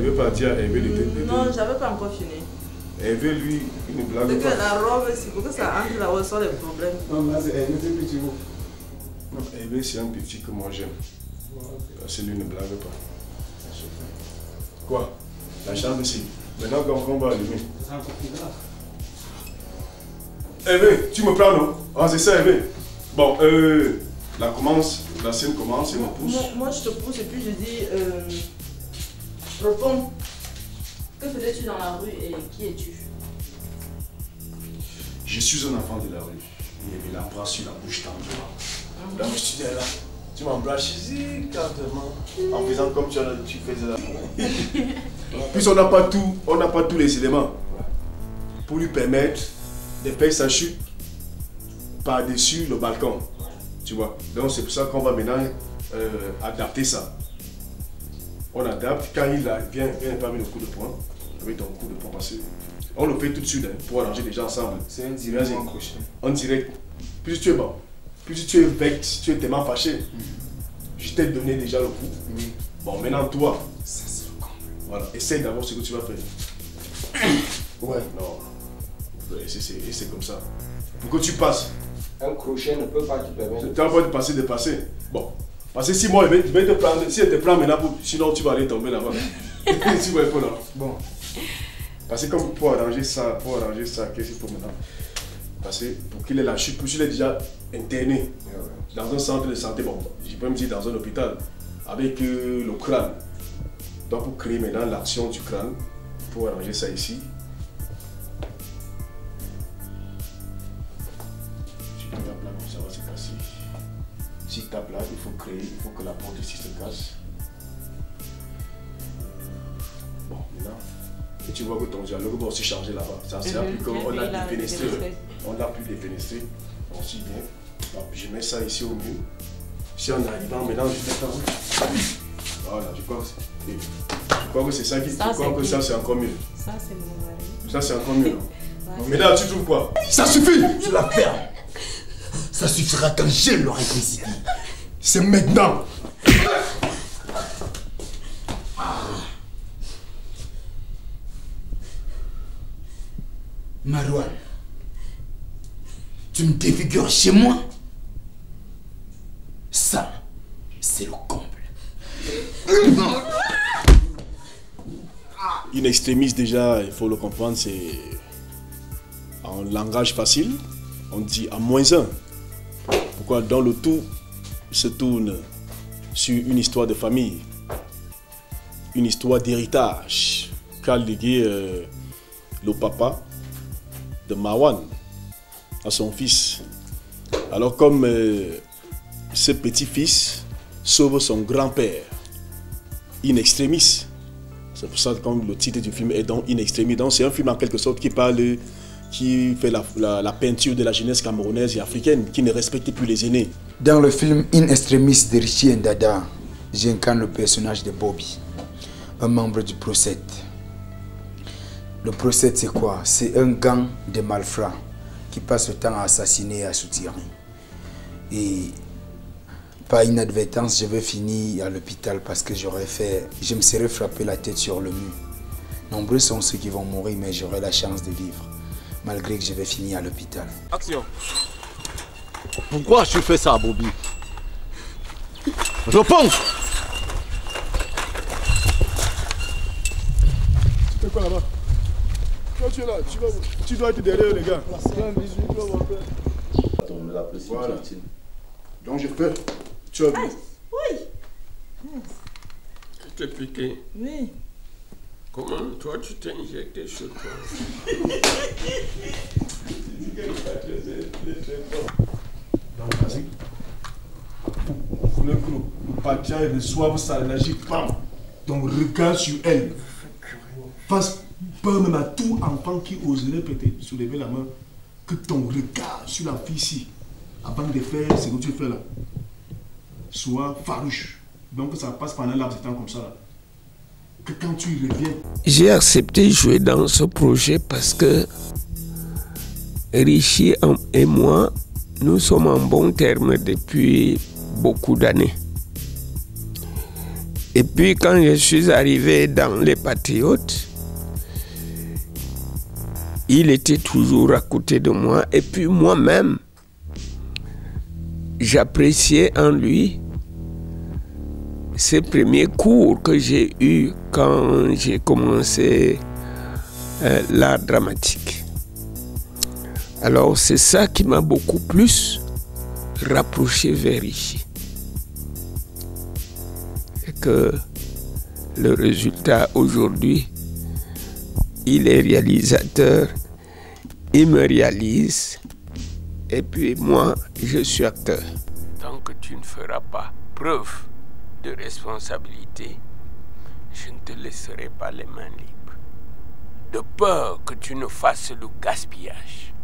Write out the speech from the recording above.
veux pas dire à Hervé de Non, j'avais pas encore fini. Hervé, lui, il ne blague C'est pas. que la robe, c'est pour que ça entre là-haut sans les problèmes. Non, là, c'est Hervé, c'est petit. Non, Hervé, c'est un petit que moi j'aime. C'est lui ne blague pas. Quoi? La chambre ici. Maintenant qu'on va allumer. C'est encore plus grave. Hervé, tu me prends, non? Ah, c'est ça, Hervé. Bon, la scène commence et on pousse. Moi, je te pousse et puis je dis, réponds. Que faisais-tu dans la rue et qui es-tu? Je suis un enfant de la rue. Il y avait la bras sur la bouche tendue. Donc je suis là. Tu m'embrasses ici, calmement, en faisant comme tu faisais là. Puis on n'a pas tous les éléments pour lui permettre de faire sa chute par-dessus le balcon. Tu vois. Donc c'est pour ça qu'on va maintenant adapter ça. On adapte. Quand il vient parmi le coup de poing, avec ton coup de poing passé, on le fait tout de suite hein, pour arranger les gens ensemble. C'est un direct en crochet. En direct. Plus tu es bon, plus tu es vexé, tu es tellement fâché. Je t'ai donné déjà le coup. Oui. Bon, maintenant toi. Ça, c'est le comble. Voilà, essaye d'abord ce que tu vas faire. Ouais, non. C'est comme ça. Pour que tu passes. Un crochet ne peut pas te permettre. Tu n'as pas de passer. Bon. Parce que si moi, je vais te prendre. Si elle te prend maintenant, sinon tu vas aller tomber là-bas. Tu vas pas là. Bon. Parce que comme pour arranger ça, qu'est-ce qu'il faut maintenant? Parce que pour qu'il ait la chute, pour qu'il est déjà interné dans un centre de santé, bon, je peux me dire dans un hôpital, avec le crâne. Donc pour créer maintenant l'action du crâne, pour arranger ça ici. Si tu tapes là, ça va se casser. Si tu tapes là, il faut créer, il faut que la porte ici se casse. Bon, maintenant. Et tu vois que ton dialogue va aussi changer là-bas. Ça sert plus comme on a défenestré. On a pu défenestrer. Aussi bien. Donc, je mets ça ici au mur. Si en arrivant maintenant, je fais ça. Voilà, je crois que c'est ça qui. Je crois que ça c'est encore mieux. Ça c'est mon mari. Ça c'est encore mieux. Mais là, tu trouves quoi? Ça suffit! Tu la fermes. Ça suffira quand je l'aurai décidé. C'est maintenant. Marouane, tu me défigures chez moi? Ça, c'est le comble. Une extrémiste déjà, il faut le comprendre, c'est en langage facile, on dit à -1. Pourquoi? Dans le tout se tourne sur une histoire de famille, une histoire d'héritage qu'a légué le papa de Marwan à son fils. Alors comme ce petit-fils sauve son grand-père, in extremis. C'est pour ça que comme le titre du film est donc in extremis. Donc c'est un film en quelque sorte qui parle, qui fait la peinture de la jeunesse camerounaise et africaine, qui ne respecte plus les aînés. Dans le film In Extremis de Richie Ndada, j'incarne le personnage de Bobby, un membre du Procet. Le Procet, c'est quoi? C'est un gang de malfrats qui passe le temps à assassiner et à soutirer. Et par inadvertance, je vais finir à l'hôpital parce que je me serais frappé la tête sur le mur. Nombreux sont ceux qui vont mourir, mais j'aurai la chance de vivre, malgré que je vais finir à l'hôpital. Action. Pourquoi tu fais ça, Bobby? Réponds! Tu fais quoi là-bas? Quand tu es là, tu dois être derrière les gars. Voilà. Donc je fais. Tu as vu? Oui. Tu t'es piqué. Oui. Comment toi tu t'es injecté sur toi? Donc vas-y. Pour le patient reçoive sa énergie, bam. Ton regard sur elle. Fasse peur même à tout enfant qui oserait peut-être soulever la main. Que ton regard sur la fille ici, avant de faire ce que tu fais là, soit farouche. Donc ça passe pendant laps de temps comme ça là. Que quand tu reviens. J'ai accepté de jouer dans ce projet parce que Richie et moi, nous sommes en bon terme depuis beaucoup d'années. Et puis quand je suis arrivé dans les Patriotes, il était toujours à côté de moi. Et puis moi-même, j'appréciais en lui ces premiers cours que j'ai eus quand j'ai commencé l'art dramatique. Alors c'est ça qui m'a beaucoup plus rapproché vers Richie. Et que le résultat aujourd'hui, il est réalisateur, il me réalise, et puis moi, je suis acteur. Tant que tu ne feras pas preuve de responsabilité, je ne te laisserai pas les mains libres. De peur que tu ne fasses le gaspillage.